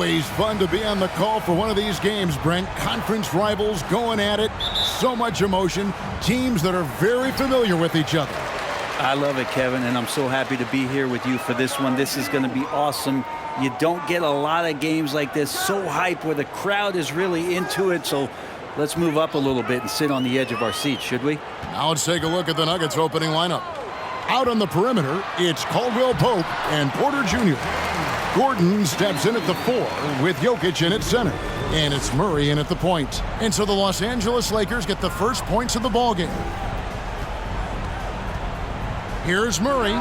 Always fun to be on the call for one of these games, Brent. Conference rivals going at it. So much emotion. Teams that are very familiar with each other. I love it, Kevin, and I'm so happy to be here with you for this one. This is going to be awesome. You don't get a lot of games like this, so hype, where the crowd is really into it. So let's move up a little bit and sit on the edge of our seats, should we? Now let's take a look at the Nuggets opening lineup. Out on the perimeter, it's Caldwell Pope and Porter Jr. Gordon steps in at the 4 with Jokic in at center. And it's Murray in at the point. And so the Los Angeles Lakers get the first points of the ballgame. Here's Murray.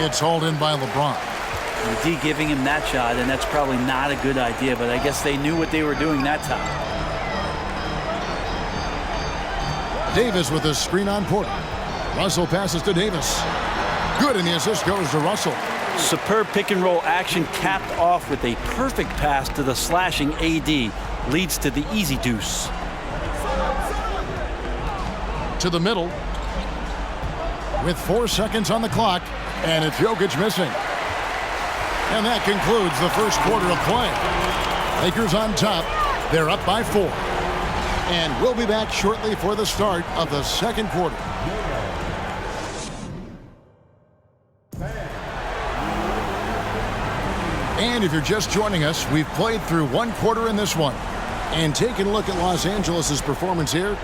It's hauled in by LeBron. D giving him that shot, and that's probably not a good idea, but I guess they knew what they were doing that time. Davis with a screen on Porter. Russell passes to Davis. Good, and the assist goes to Russell. Superb pick-and-roll action capped off with a perfect pass to the slashing AD. Leads to the easy deuce. To the middle. With 4 seconds on the clock, and it's Jokic missing. And that concludes the first quarter of play. Lakers on top. They're up by 4. And we'll be back shortly for the start of the second quarter. And if you're just joining us, we've played through one quarter in this one. And taking a look at Los Angeles' performance here,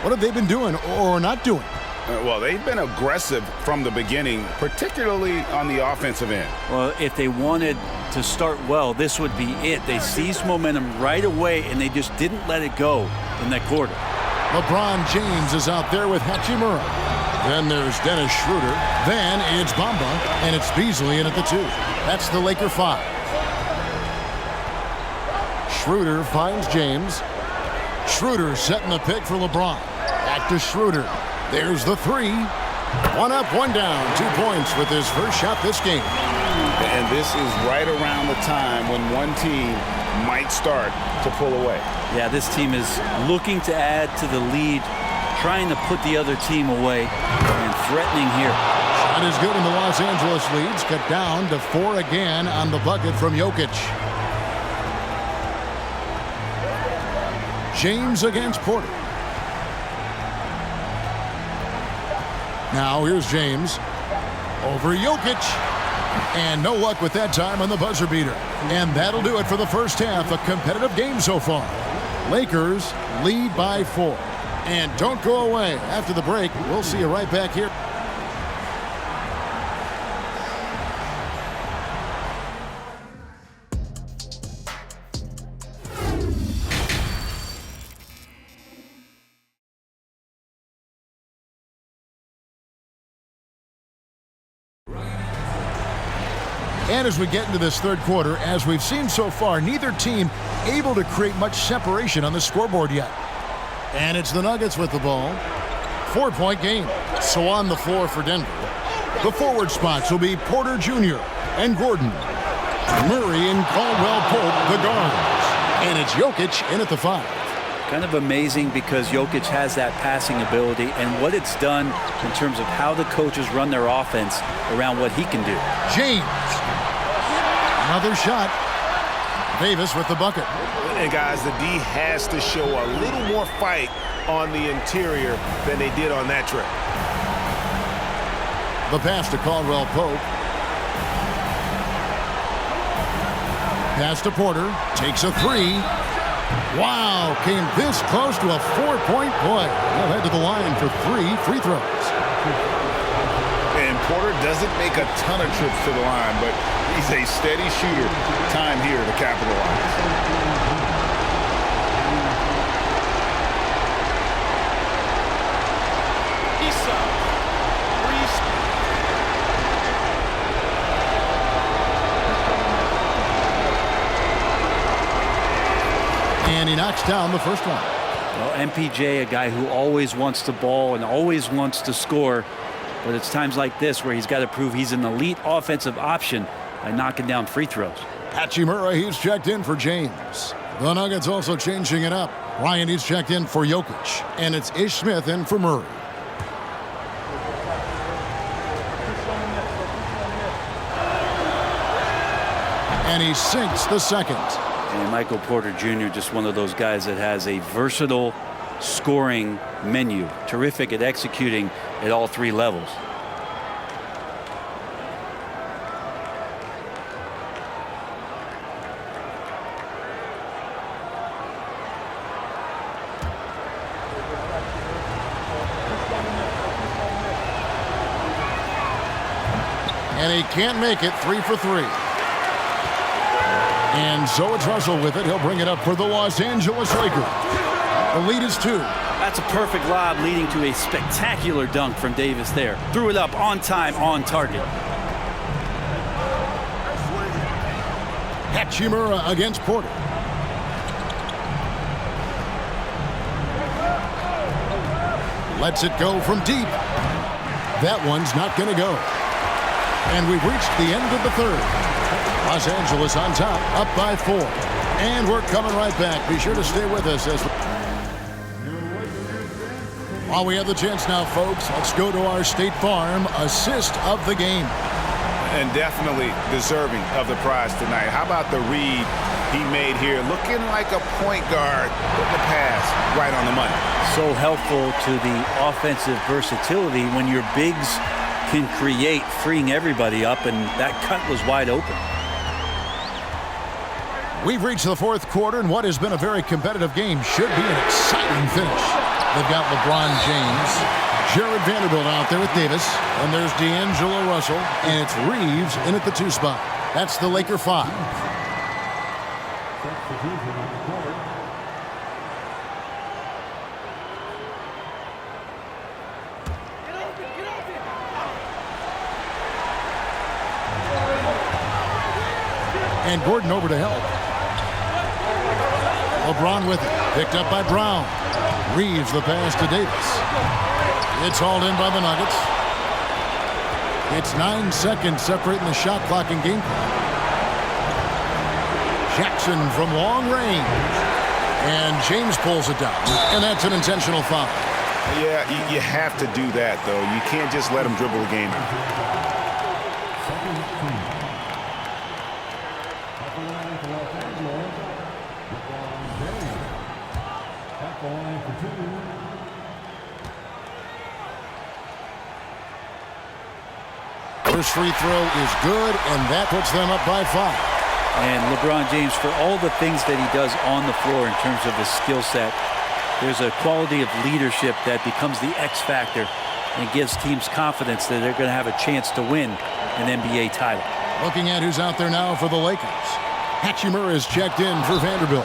what have they been doing or not doing? Well, they've been aggressive from the beginning, particularly on the offensive end. Well, if they wanted to start well, this would be it. They seized momentum right away, and they just didn't let it go in that quarter. LeBron James is out there with Hachimura. Then there's Dennis Schroeder. Then it's Bamba, and it's Beasley in at the 2. That's the Laker 5. Schroeder finds James. Schroeder setting the pick for LeBron. Back to Schroeder. There's the 3. 1 up, 1 down. 2 points with his first shot this game. And this is right around the time when one team might start to pull away. Yeah, this team is looking to add to the lead, trying to put the other team away, and threatening here. Shot is good, and the Los Angeles leads cut down to 4 again on the bucket from Jokic. James against Porter. Now here's James over Jokic, and no luck with that time on the buzzer beater. And that'll do it for the first half. A competitive game so far. Lakers lead by 4. And don't go away. After the break, we'll see you right back here. And as we get into this third quarter, as we've seen so far, neither team able to create much separation on the scoreboard yet. And it's the Nuggets with the ball. 4-point game. So on the floor for Denver. The forward spots will be Porter Jr. and Gordon. Murray and Caldwell Pope, the guards. And it's Jokic in at the 5. Kind of amazing because Jokic has that passing ability and what it's done in terms of how the coaches run their offense around what he can do. James. Another shot. Davis with the bucket. And guys, the D has to show a little more fight on the interior than they did on that trip. The pass to Caldwell Pope. Pass to Porter. Takes a 3. Wow, came this close to a 4-point play. They'll head to the line for 3 free throws. And Porter doesn't make a ton of trips to the line, but he's a steady shooter. Time here to capitalize. And he knocks down the first one. Well, MPJ, a guy who always wants the ball and always wants to score, but it's times like this where he's got to prove he's an elite offensive option by knocking down free throws. Hachimura, he's checked in for James. The Nuggets also changing it up. Ryan, he's checked in for Jokic. And it's Ish Smith in for Murray. And he sinks the second. And Michael Porter Jr., just one of those guys that has a versatile scoring menu. Terrific at executing at all three levels. And he can't make it. 3 for 3. And so it's Russell with it. He'll bring it up for the Los Angeles Lakers. The lead is 2. That's a perfect lob leading to a spectacular dunk from Davis there. Threw it up on time, on target. Hachimura against Porter. Lets it go from deep. That one's not going to go. And we've reached the end of the third. Los Angeles on top, up by 4. And we're coming right back. Be sure to stay with us as while we have the chance now, folks. Let's go to our State Farm assist of the game. And definitely deserving of the prize tonight. How about the read he made here? Looking like a point guard, putting the pass right on the money. So helpful to the offensive versatility when your bigs can create, freeing everybody up, and that cut was wide open. We've reached the fourth quarter, and what has been a very competitive game should be an exciting finish. They've got LeBron James, Jared Vanderbilt out there with Davis, and there's D'Angelo Russell, and it's Reeves in at the 2 spot. That's the Laker 5. And Gordon over to help. LeBron with it. Picked up by Brown. Reeves the pass to Davis. It's hauled in by the Nuggets. It's 9 seconds separating the shot clock and game clock. Jackson from long range. And James pulls it down. And that's an intentional foul. Yeah, you have to do that, though. You can't just let him dribble the game. First free throw is good, and that puts them up by 5. And LeBron James, for all the things that he does on the floor in terms of his skill set, there's a quality of leadership that becomes the X factor and gives teams confidence that they're going to have a chance to win an NBA title. Looking at who's out there now for the Lakers. Hachimura is checked in for Vanderbilt.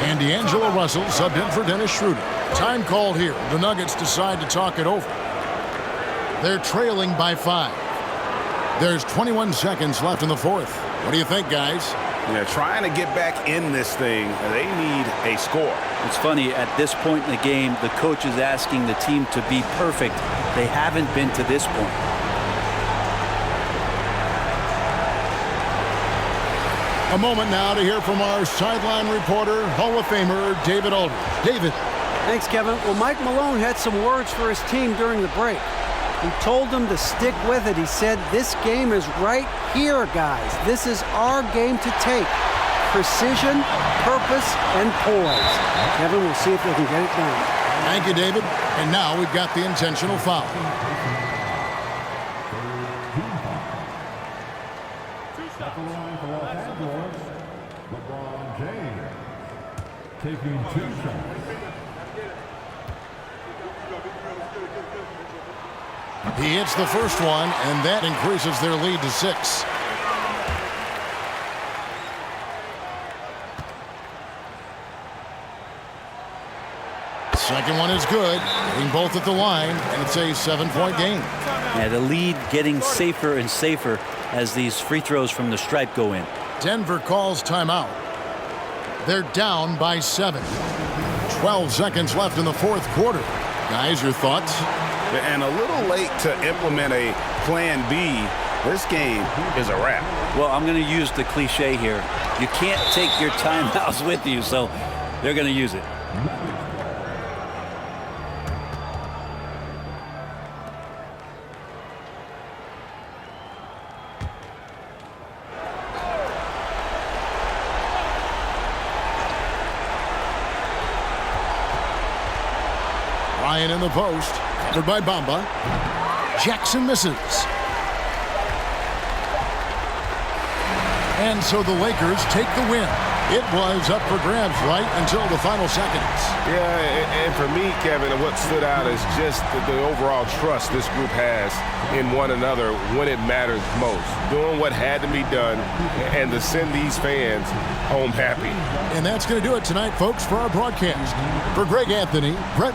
And D'Angelo Russell subbed in for Dennis Schroeder. Time called here. The Nuggets decide to talk it over. They're trailing by 5. There's 21 seconds left in the fourth. What do you think, guys? Yeah, trying to get back in this thing, they need a score. It's funny, at this point in the game, the coach is asking the team to be perfect. They haven't been to this point. A moment now to hear from our sideline reporter, Hall of Famer David Aldridge. David. Thanks, Kevin. Well, Mike Malone had some words for his team during the break. He told them to stick with it. He said, this game is right here, guys. This is our game to take. Precision, purpose, and poise. Kevin, we'll see if they can get it done. Thank you, David. And now we've got the intentional foul. At the line for Los Angeles, LeBron James taking 2 shots. He hits the first one, and that increases their lead to 6. Second one is good, hitting both at the line, and it's a 7-point game. Yeah, the lead getting safer and safer as these free throws from the stripe go in. Denver calls timeout. They're down by 7. 12 seconds left in the fourth quarter. Guys, your thoughts? And a little late to implement a plan B. This game is a wrap. Well, I'm going to use the cliche here. You can't take your timeouts with you, so they're going to use it. Bryant in the post. Covered by Bamba. Jackson misses. And so the Lakers take the win. It was up for grabs right until the final seconds. Yeah, and for me, Kevin, what stood out is just the overall trust this group has in one another when it matters most. Doing what had to be done and to send these fans home happy. And that's going to do it tonight, folks, for our broadcast. For Greg Anthony, Brett